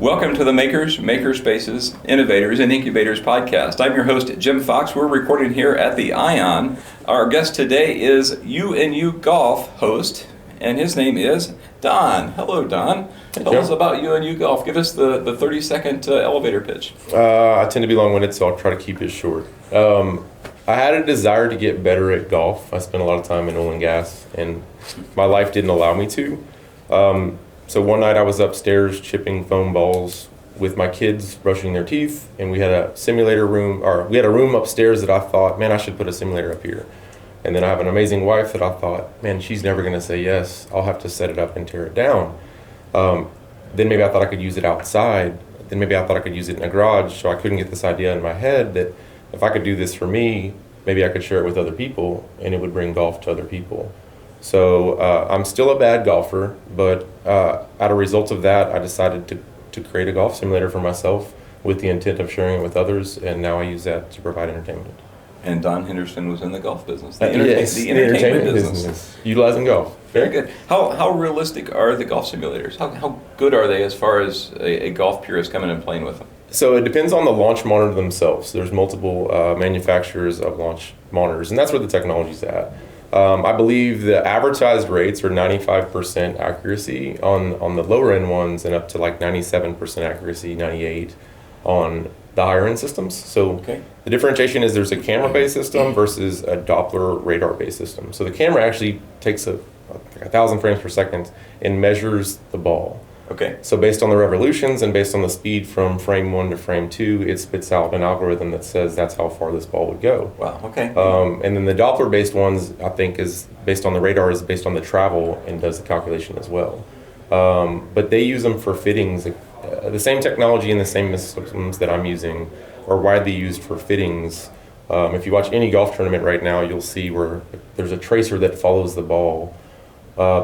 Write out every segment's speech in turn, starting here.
Welcome to the Makers, Makerspaces, Innovators, and Incubators podcast. I'm your host, Jim Fox. We're recording here at the Ion. Our guest today is UNU Golf host, and his name is Don. Hello, Don. Tell us about UNU Golf. Give us the 30-second elevator pitch. I tend to be long-winded, so I'll try to keep it short. I had a desire to get better at golf. I spent a lot of time in oil and gas, and my life didn't allow me to. So one night I was upstairs chipping foam balls with my kids brushing their teeth, and we had a simulator room, or we had a room upstairs that I thought, man, I should put a simulator up here. And then I have an amazing wife that I thought, man, she's never going to say yes. I'll have to set it up and tear it down. Then maybe I thought I could use it outside. Then maybe I thought I could use it in a garage. So I couldn't get this idea in my head that if I could do this for me, maybe I could share it with other people, and it would bring golf to other people. So I'm still a bad golfer, but out of results of that, I decided to create a golf simulator for myself with the intent of sharing it with others, and now I use that to provide entertainment. And Don Henderson was in the golf business, the entertainment business. Utilizing golf. Very good. How realistic are the golf simulators? How good are they as far as a golf purist coming and playing with them? So it depends on the launch monitor themselves. There's multiple manufacturers of launch monitors, and that's where the technology's at. I believe the advertised rates are 95% accuracy on the lower end ones, and up to like 97% accuracy, 98 on the higher end systems. So The differentiation is there's a camera-based system versus a Doppler radar-based system. So the camera actually takes 1,000 frames per second and measures the ball. Okay. So based on the revolutions and based on the speed from frame 1 to frame 2, it spits out an algorithm that says that's how far this ball would go. Wow, okay. And then the Doppler-based ones, I think, is based on the radar, is based on the travel and does the calculation as well. But they use them for fittings. The same technology and the same systems that I'm using are widely used for fittings. If you watch any golf tournament right now, you'll see where there's a tracer that follows the ball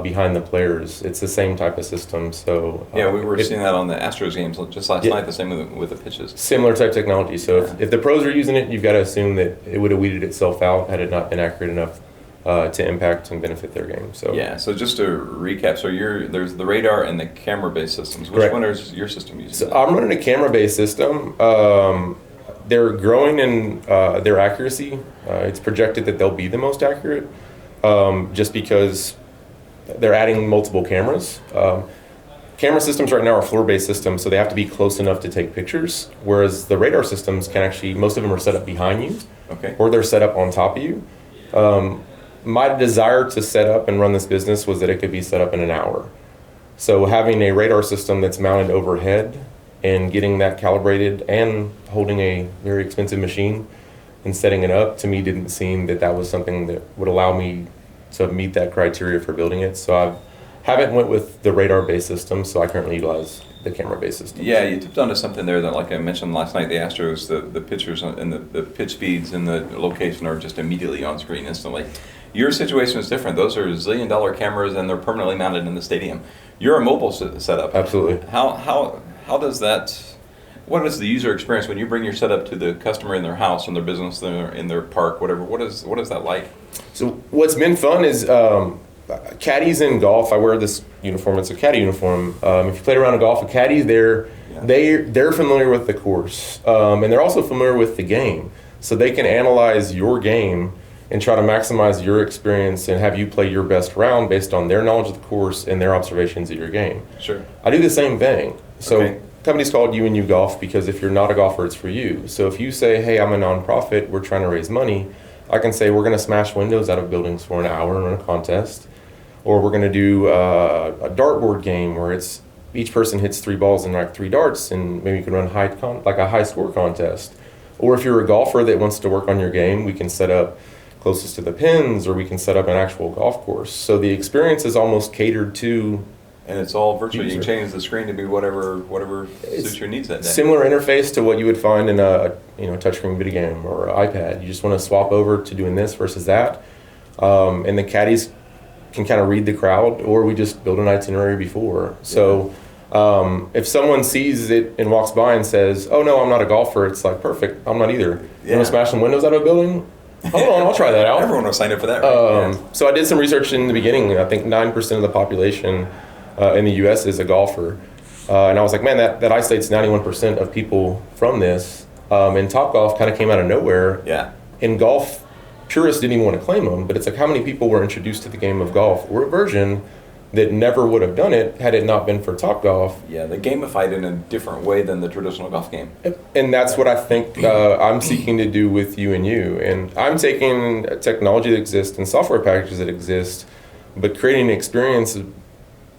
behind the players. It's the same type of system. So we were seeing that on the Astros games just last night. The same with the pitches. Similar type technology. So if the pros are using it, you've got to assume that it would have weeded itself out had it not been accurate enough to impact and benefit their game. So just to recap, so there's the radar and the camera-based systems. Which Correct. one is your system using? So I'm running a camera-based system. They're growing in their accuracy. It's projected that they'll be the most accurate, just because they're adding multiple cameras. Camera systems right now are floor-based systems, so they have to be close enough to take pictures, whereas the radar systems can actually, most of them are set up behind you, or they're set up on top of you. My desire to set up and run this business was that it could be set up in an hour. So having a radar system that's mounted overhead and getting that calibrated and holding a very expensive machine and setting it up, to me didn't seem that was something that would allow me to meet that criteria for building it. So I haven't went with the radar-based system, so I currently utilize the camera-based system. Yeah, you tipped onto something there that, like I mentioned last night, the Astros, the pitchers and the pitch speeds and the location are just immediately on screen instantly. Your situation is different. Those are zillion-dollar cameras, and they're permanently mounted in the stadium. You're a mobile setup. Absolutely. How does that? What is the user experience when you bring your setup to the customer in their house, in their business, in their park, whatever? What is that like? So what's been fun is caddies in golf. I wear this uniform. It's a caddy uniform. If you played around in golf, a caddy they're familiar with the course, and they're also familiar with the game, so they can analyze your game and try to maximize your experience and have you play your best round based on their knowledge of the course and their observations of your game. Sure. I do the same thing. So company's called UNU Golf because if you're not a golfer, it's for you. So if you say, hey, I'm a nonprofit, we're trying to raise money, I can say we're going to smash windows out of buildings for an hour and run a contest. Or we're going to do a dartboard game where it's each person hits 3 balls and like 3 darts, and maybe you can run a high score contest. Or if you're a golfer that wants to work on your game, we can set up closest to the pins, or we can set up an actual golf course. So the experience is almost catered to. And it's all virtual. You can change the screen to be whatever suits your needs that day. Similar interface to what you would find in a touchscreen video game or iPad. You just want to swap over to doing this versus that, and the caddies can kind of read the crowd, or we just build an itinerary before. So if someone sees it and walks by and says, "Oh no, I'm not a golfer," it's like perfect. I'm not either. You want to smash some windows out of a building? Hold on, I'll try that out. Everyone will sign up for that, right? So I did some research in the beginning. I think 9% of the population in the U.S. is a golfer. And I was like, man, that isolates 91% of people from this. And Topgolf kind of came out of nowhere. Yeah. In golf, purists didn't even want to claim them, but it's like how many people were introduced to the game of golf or a version that never would have done it had it not been for Topgolf. Yeah, they gamified in a different way than the traditional golf game. And that's what I think I'm seeking to do with UNU. And I'm taking technology that exists and software packages that exist, but creating an experience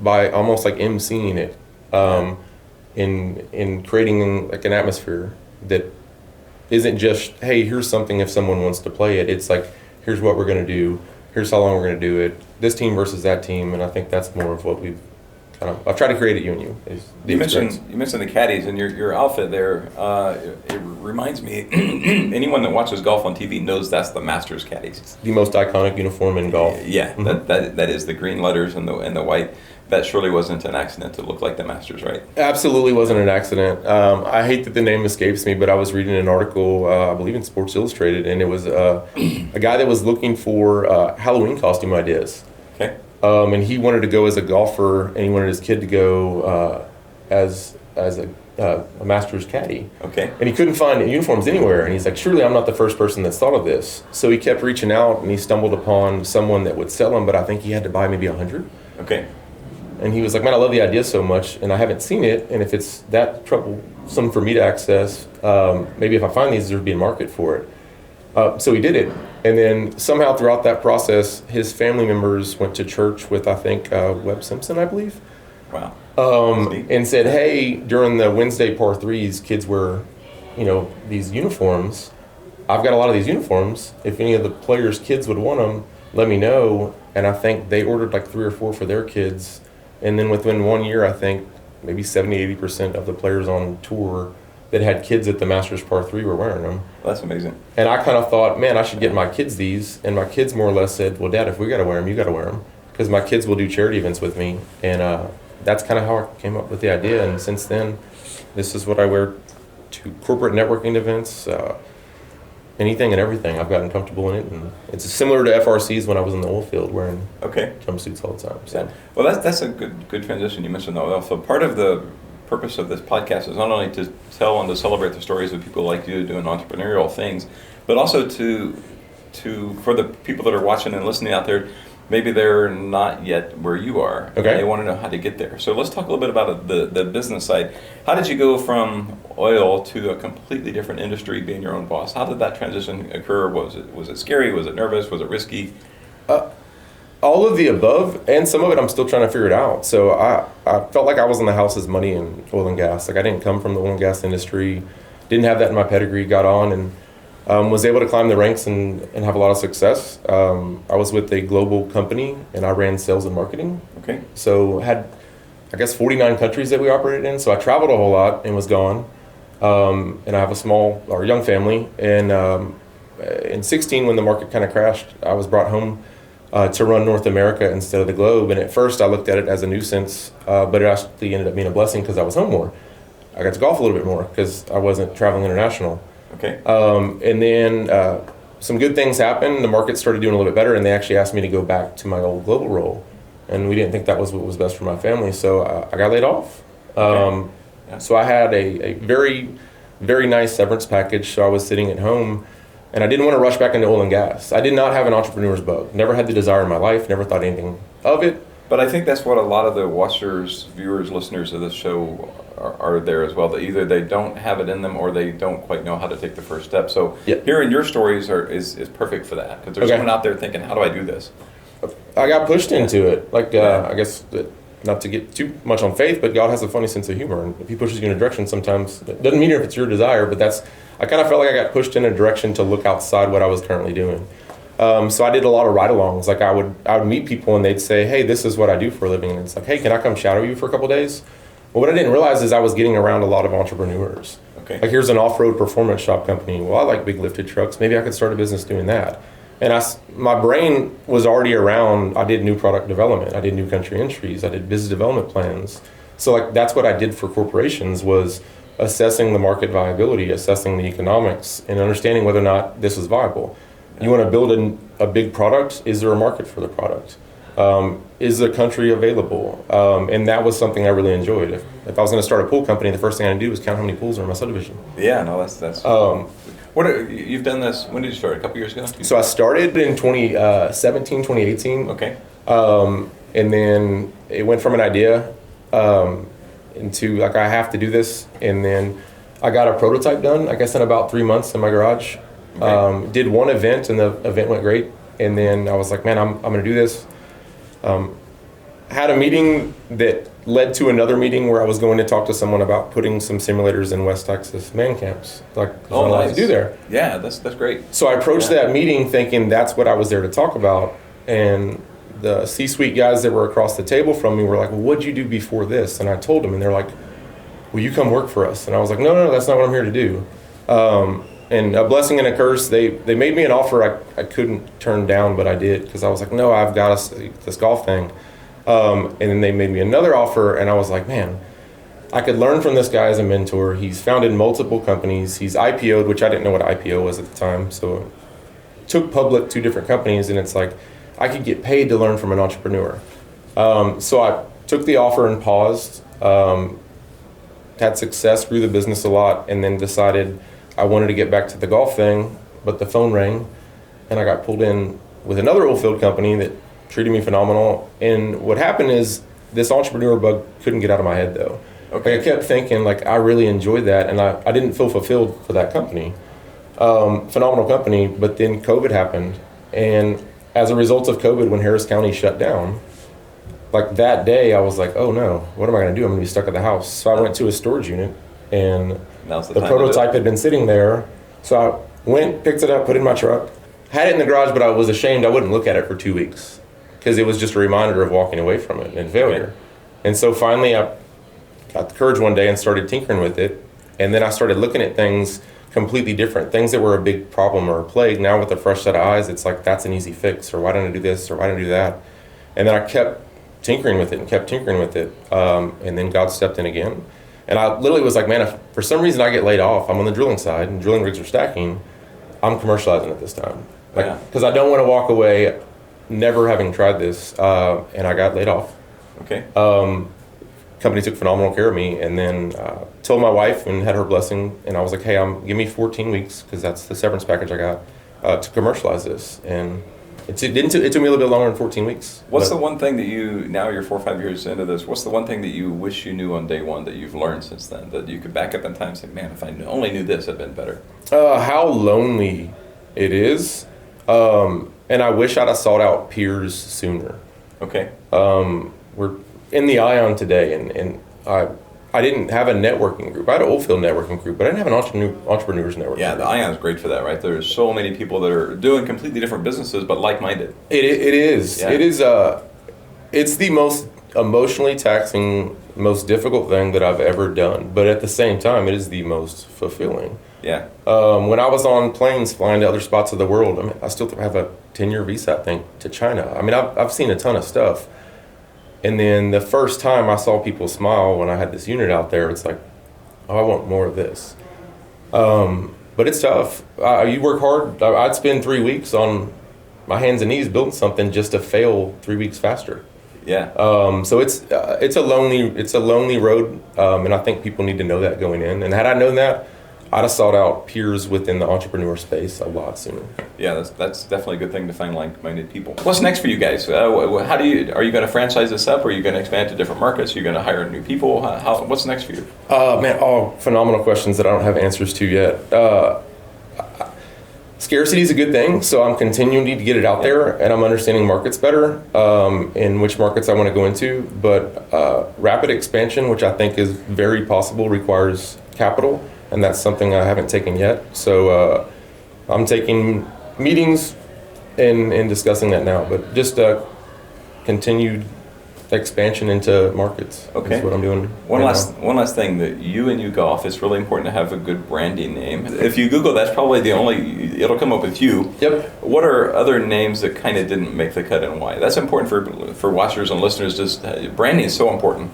by almost like emceeing it, in creating like an atmosphere that isn't just, hey, here's something if someone wants to play it. It's like, here's what we're going to do. Here's how long we're going to do it. This team versus that team, and I think that's more of what I've tried to create at UNU. You mentioned the caddies and your outfit there. It reminds me, anyone that watches golf on TV knows that's the Masters caddies. It's the most iconic uniform in golf. Yeah, that is the green letters and the white. That surely wasn't an accident to look like the Masters, right? Absolutely wasn't an accident. I hate that the name escapes me, but I was reading an article, I believe in Sports Illustrated, and it was a guy that was looking for Halloween costume ideas. Okay. And he wanted to go as a golfer, and he wanted his kid to go as a Masters caddy. Okay. And he couldn't find uniforms anywhere, and he's like, surely I'm not the first person that's thought of this. So he kept reaching out, and he stumbled upon someone that would sell them, but I think he had to buy maybe 100. Okay. And he was like, man, I love the idea so much, and I haven't seen it, and if it's that troublesome for me to access, maybe if I find these, there'd be a market for it. So he did it. And then somehow throughout that process, his family members went to church with, I think, Webb Simpson, I believe. Wow. And said, hey, during the Wednesday par threes, kids wear, these uniforms. I've got a lot of these uniforms. If any of the players' kids would want them, let me know. And I think they ordered like 3 or 4 for their kids. And then within 1 year, I think maybe 70-80% of the players on tour that had kids at the Masters Par 3 were wearing them. That's amazing. And I kind of thought, man, I should get my kids these. And my kids more or less said, well, Dad, if we got to wear them, you got to wear them. Because my kids will do charity events with me. And that's kind of how I came up with the idea. And since then, this is what I wear to corporate networking events, anything and everything. I've gotten comfortable in it, and it's similar to FRCs when I was in the oil field wearing jumpsuits all the time. So. Yeah. Well, that's a good transition. You mentioned the oil. So part of the purpose of this podcast is not only to tell and to celebrate the stories of people like you doing entrepreneurial things, but also to for the people that are watching and listening out there, maybe they're not yet where you are. Okay. They want to know how to get there. So let's talk a little bit about the business side. How did you go from oil to a completely different industry, being your own boss? How did that transition occur? Was it scary? Was it nervous? Was it risky? All of the above, and some of it I'm still trying to figure it out. So I felt like I was in the house's money in oil and gas. Like I didn't come from the oil and gas industry, didn't have that in my pedigree, got on and was able to climb the ranks and have a lot of success. I was with a global company and I ran sales and marketing. Okay. So had, I guess, 49 countries that we operated in. So I traveled a whole lot and was gone. And I have a young family. And in 16, when the market kind of crashed, I was brought home to run North America instead of the globe. And at first I looked at it as a nuisance, but it actually ended up being a blessing because I was home more. I got to golf a little bit more because I wasn't traveling international. Okay. And then some good things happened. The market started doing a little bit better, and they actually asked me to go back to my old global role. And we didn't think that was what was best for my family, so I got laid off. Okay. Yeah. So I had a very, very nice severance package, so I was sitting at home, and I didn't want to rush back into oil and gas. I did not have an entrepreneur's bug. Never had the desire in my life, never thought anything of it. But I think that's what a lot of the watchers, viewers, listeners of this show are there as well. That either they don't have it in them or they don't quite know how to take the first step. So hearing your stories is perfect for that, because there's someone out there thinking, how do I do this? I got pushed into it. Like I guess not to get too much on faith, but God has a funny sense of humor, and if He pushes you in a direction, sometimes it doesn't mean if it's your desire, but I kind of felt like I got pushed in a direction to look outside what I was currently doing. So I did a lot of ride-alongs. Like I would meet people and they'd say, hey, this is what I do for a living. And it's like, hey, can I come shadow you for a couple days? Well, what I didn't realize is I was getting around a lot of entrepreneurs. Okay. Like here's an off-road performance shop company. Well, I like big lifted trucks. Maybe I could start a business doing that. And my brain was already around. I did new product development. I did new country entries. I did business development plans. So like that's what I did for corporations, was assessing the market viability, assessing the economics, and understanding whether or not this was viable. You want to build a big product. Is there a market for the product? Is the country available? And that was something I really enjoyed. If I was going to start a pool company, the first thing I'd do was count how many pools are in my subdivision. Yeah, no, that's. You've done this? When did you start? A couple years ago? So I started in 2017, 2018. Okay. And then it went from an idea into like, I have to do this. And then I got a prototype done, I guess in about 3 months in my garage. Okay. Did one event and the event went great. And then I was like, man, I'm going to do this. Had a meeting that led to another meeting where I was going to talk to someone about putting some simulators in West Texas man camps. Like, oh, nice. To do there. Yeah, that's great. So I approached that meeting thinking that's what I was there to talk about. And the C-suite guys that were across the table from me were like, well, what'd you do before this? And I told them, and they're like, will you come work for us? And I was like, no, that's not what I'm here to do. And a blessing and a curse, they made me an offer I couldn't turn down, but I did, because I was like, no, I've got this golf thing. And then they made me another offer, and I was like, man, I could learn from this guy as a mentor. He's founded multiple companies. He's IPO'd, which I didn't know what IPO was at the time. So took public 2 different companies, and it's like, I could get paid to learn from an entrepreneur. So I took the offer and paused, had success, grew the business a lot, and then decided I wanted to get back to the golf thing, but the phone rang, and I got pulled in with another oil field company that treated me phenomenal. And what happened is this entrepreneur bug couldn't get out of my head, though. Okay. Like, I kept thinking, like, I really enjoyed that, and I didn't feel fulfilled for that company. Phenomenal company, but then COVID happened, and as a result of COVID, when Harris County shut down, like that day, I was like, oh no, what am I going to do? I'm going to be stuck at the house. So I went to a storage unit, and the prototype had been sitting there. So I went, picked it up, put it in my truck, had it in the garage, but I was ashamed I wouldn't look at it for 2 weeks because it was just a reminder of walking away from it and failure. Okay. And so finally I got the courage one day and started tinkering with it. And then I started looking at things completely different. Things that were a big problem or a plague, now with a fresh set of eyes, it's like, that's an easy fix, or why didn't I do this, or why didn't I do that? And then I kept tinkering with it. And then God stepped in again. And I literally was like, man, if for some reason I get laid off, I'm on the drilling side and drilling rigs are stacking, I'm commercializing it this time. Because I don't want to walk away never having tried this. And I got laid off. Okay. Company took phenomenal care of me, and then told my wife and had her blessing, and I was like, hey, give me 14 weeks, because that's the severance package I got, to commercialize this. And it took me a little bit longer than 14 weeks. What's the one thing that now you're 4 or 5 years into this, what's the one thing that you wish you knew on day one that you've learned since then, that you could back up in time and say, man, if I only knew this, it'd been better? How lonely it is. And I wish I'd have sought out peers sooner. Okay. We're in the Ion today, and I didn't have a networking group. I had an oil field networking group, but I didn't have an entrepreneurs networking group. The Ion is great for that, right? There's so many people that are doing completely different businesses, but like-minded. It is. Yeah. It is. It's the most emotionally taxing, most difficult thing that I've ever done. But at the same time, it is the most fulfilling. Yeah. When I was on planes flying to other spots of the world, I mean, I still have a 10-year visa, I think, to China. I mean, I've seen a ton of stuff. And then the first time I saw people smile when I had this unit out there, it's like, oh, I want more of this. But it's tough. You work hard. I'd spend 3 weeks on my hands and knees building something just to fail 3 weeks faster. Yeah. So it's a lonely road, and I think people need to know that going in. And had I known that, I'd have sought out peers within the entrepreneur space a lot sooner. Yeah, that's definitely a good thing to find like-minded people. What's next for you guys? Are you going to franchise this up? Or are you going to expand to different markets? Are you going to hire new people? What's next for you? Phenomenal questions that I don't have answers to yet. Scarcity is a good thing, so I'm continuing to get it out there, and I'm understanding markets better, and which markets I want to go into. But rapid expansion, which I think is very possible, requires capital. And that's something I haven't taken yet. So I'm taking meetings and discussing that now. But just continued expansion into markets is what I'm doing. One last thing, that UNU Golf, it's really important to have a good branding name. If you Google, that's probably it'll come up with you. Yep. What are other names that kind of didn't make the cut, and why? That's important for watchers and listeners. Just branding is so important.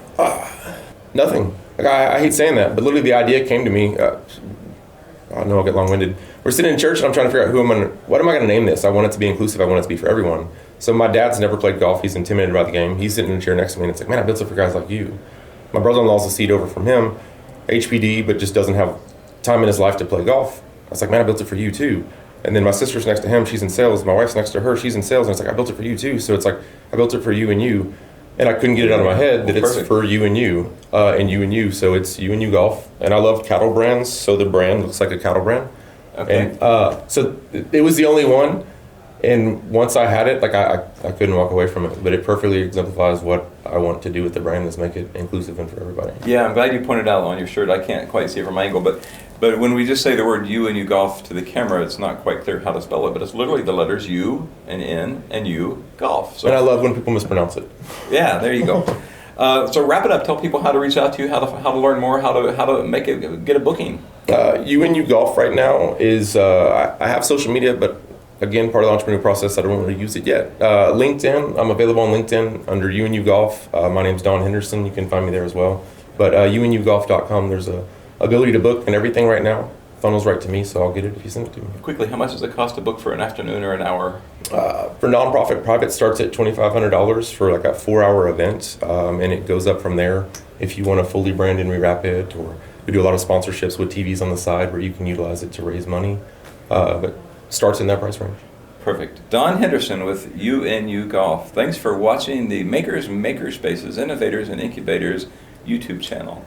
Nothing. Like, I hate saying that, but literally the idea came to me. I know I'll get long-winded. We're sitting in church and I'm trying to figure out what am I going to name this? I want it to be inclusive. I want it to be for everyone. So my dad's never played golf. He's intimidated by the game. He's sitting in a chair next to me, and it's like, man, I built it for guys like you. My brother-in-law's a seat over from him, HPD, but just doesn't have time in his life to play golf. I was like, man, I built it for you too. And then my sister's next to him, she's in sales. My wife's next to her, she's in sales. And it's like, I built it for you too. So it's like, I built it for UNU. And I couldn't get it out of my head that it's for UNU and UNU. So it's UNU Golf. And I love cattle brands, so the brand looks like a cattle brand. Okay. And so it was the only one. And once I had it, like I couldn't walk away from it. But it perfectly exemplifies what I want to do with the brand, is make it inclusive and for everybody. Yeah, I'm glad you pointed out on your shirt. I can't quite see it from my angle, but when we just say the word UNU Golf to the camera, it's not quite clear how to spell it, but it's literally the letters U and N and U Golf. So, and I love when people mispronounce it. Yeah, there you go. So wrap it up. Tell people how to reach out to you, how to learn more, how to make it, get a booking. UNU Golf right now is I have social media, but again, part of the entrepreneur process, I don't really use it yet. LinkedIn, I'm available on LinkedIn under UNU Golf. My name's Don Henderson. You can find me there as well. But UNUGolf.com, there's a ability to book and everything right now. Funnels right to me, so I'll get it if you send it to me. Quickly, how much does it cost to book for an afternoon or an hour? For nonprofit, private starts at $2,500 for like a 4-hour event, and it goes up from there. If you want to fully brand and rewrap it, or we do a lot of sponsorships with TVs on the side where you can utilize it to raise money, but starts in that price range. Perfect. Don Henderson with UNU Golf. Thanks for watching the Makers, Makerspaces, Innovators, and Incubators YouTube channel.